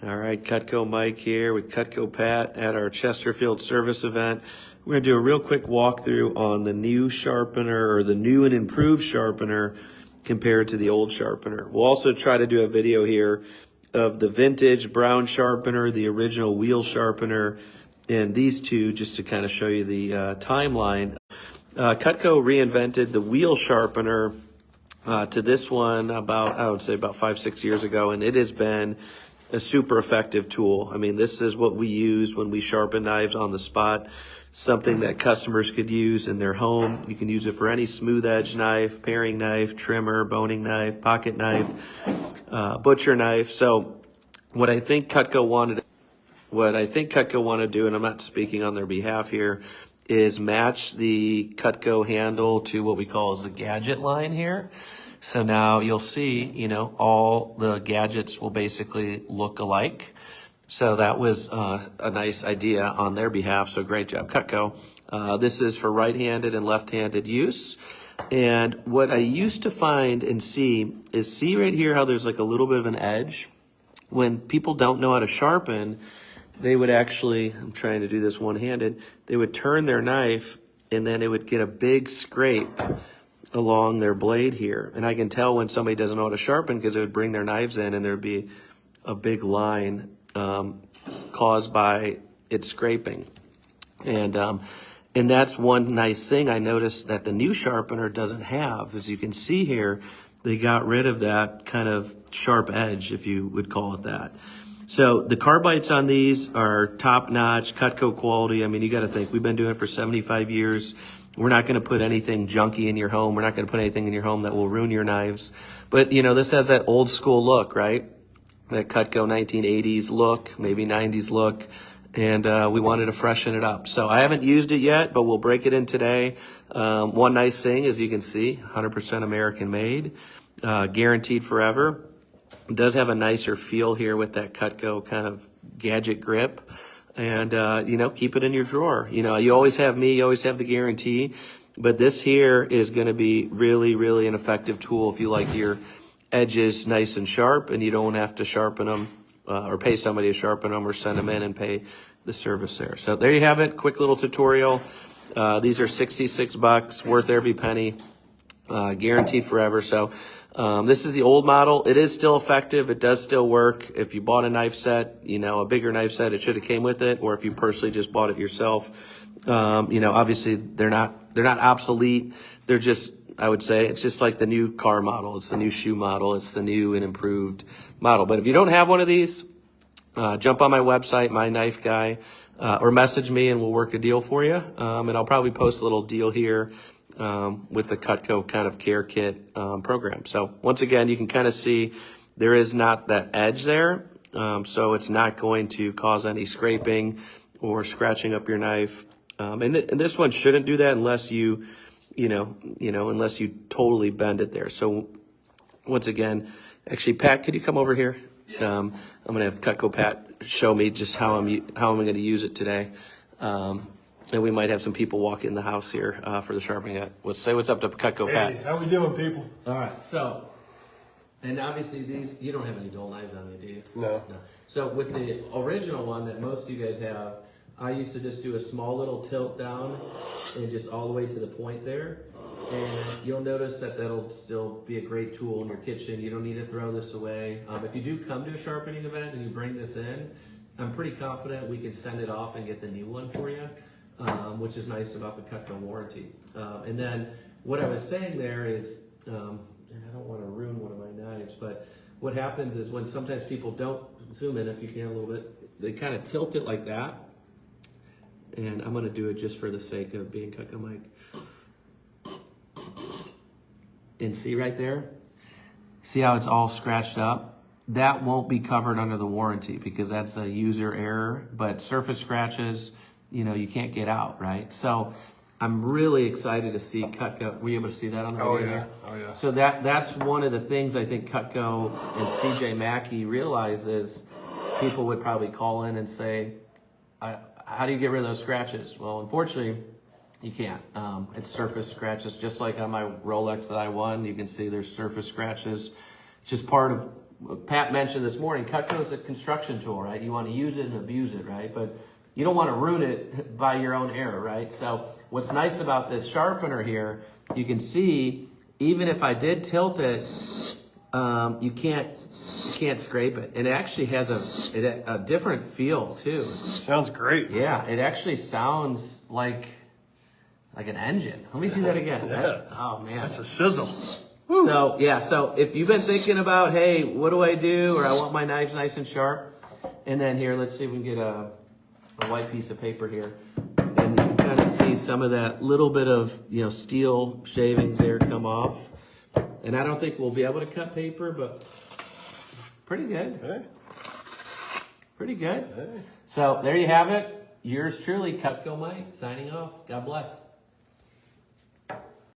All right, Cutco Mike here with Cutco Pat at our Chesterfield service event. We're going to do a real quick walkthrough on the new sharpener, or the new and improved sharpener compared to the old sharpener. We'll also try to do a video here of the vintage brown sharpener, the original wheel sharpener, and these two just to kind of show you the timeline. Cutco reinvented the wheel sharpener to this one about, I would say about 5-6 years ago, and it has been a super effective tool. I mean, this is what we use when we sharpen knives on the spot, something that customers could use in their home. You can use it for any smooth edge knife, paring knife, trimmer, boning knife, pocket knife, butcher knife. So what I think Cutco wanted to do, and I'm not speaking on their behalf here, is match the Cutco handle to what we call as the gadget line here. So now you'll see, you know, all the gadgets will basically look alike. So that was a nice idea on their behalf. So great job, Cutco. This is for right-handed and left-handed use. And what I used to find and see right here how there's like a little bit of an edge. When people don't know how to sharpen, they would actually, I'm trying to do this one-handed, they would turn their knife and then it would get a big scrape along their blade here. And I can tell when somebody doesn't know how to sharpen because they would bring their knives in and there'd be a big line caused by it scraping. And that's one nice thing I noticed that the new sharpener doesn't have. As you can see here, they got rid of that kind of sharp edge, if you would call it that. So the carbides on these are top-notch, Cutco quality. I mean, you got to think, we've been doing it for 75 years. We're not going to put anything junky in your home. We're not going to put anything in your home that will ruin your knives. But, you know, this has that old school look, right? That Cutco 1980s look, maybe 90s look. And we wanted to freshen it up. So I haven't used it yet, but we'll break it in today. One nice thing, as you can see, 100% American made, guaranteed forever. It does have a nicer feel here with that Cutco kind of gadget grip. And, you know, keep it in your drawer. You know, you always have me, you always have the guarantee. But this here is going to be really, really an effective tool if you like your edges nice and sharp and you don't have to sharpen them or pay somebody to sharpen them or send them in and pay the service there. So there you have it. Quick little tutorial. These are $66, worth every penny, guaranteed forever. So this is the old model. It is still effective. It does still work. If you bought a knife set, you know, a bigger knife set, it should have came with it. Or if you personally just bought it yourself, you know, obviously they're not obsolete. They're just, I would say, it's just like the new car model. It's the new shoe model. It's the new and improved model. But if you don't have one of these, jump on my website, My Knife Guy, or message me and we'll work a deal for you. And I'll probably post a little deal here with the Cutco kind of care kit program. So once again, you can kind of see there is not that edge there. So it's not going to cause any scraping or scratching up your knife. And this one shouldn't do that unless unless you totally bend it there. So once again, actually, Pat, could you come over here? Yeah. I'm going to have Cutco Pat show me just how I'm going to use it today. And we might have some people walk in the house here for the sharpening. Let's say what's up to Cutco Pat. Hey, how we doing, people? All right, so, and obviously these, you don't have any dull knives on you, do you? No. So with the original one that most of you guys have, I used to just do a small little tilt down and just all the way to the point there. And you'll notice that that'll still be a great tool in your kitchen. You don't need to throw this away. If you do come to a sharpening event and you bring this in, I'm pretty confident we can send it off and get the new one for you. Which is nice about the Cutco warranty. And then what I was saying there is, and I don't want to ruin one of my knives, but what happens is when sometimes people don't, zoom in if you can a little bit, they kind of tilt it like that. And I'm going to do it just for the sake of being Cutco Mike. And see right there? See how it's all scratched up? That won't be covered under the warranty because that's a user error, but surface scratches, you know, you can't get out, right? So I'm really excited to see Cutco. Were you able to see that on the video? Yeah. Oh, yeah. So that's one of the things I think Cutco and CJ Mackey realizes. People would probably call in and say, how do you get rid of those scratches? Well, unfortunately, you can't. It's surface scratches, just like on my Rolex that I won. You can see there's surface scratches. It's just part of Pat mentioned this morning, Cutco is a construction tool, right? You want to use it and abuse it, right? But you don't want to ruin it by your own error, right? So what's nice about this sharpener here, you can see, even if I did tilt it, you can't scrape it. It actually has a different feel too. Sounds great. Yeah, it actually sounds like an engine. Let me do that again. Yeah. Oh man. That's a sizzle. Woo. So yeah, so if you've been thinking about, hey, what do I do? Or I want my knives nice and sharp. And then here, let's see if we can get a white piece of paper here. And you can kind of see some of that little bit of, steel shavings there come off. And I don't think we'll be able to cut paper, but pretty good. Hey. Pretty good. Hey. So there you have it. Yours truly, Cutco Mike, signing off. God bless.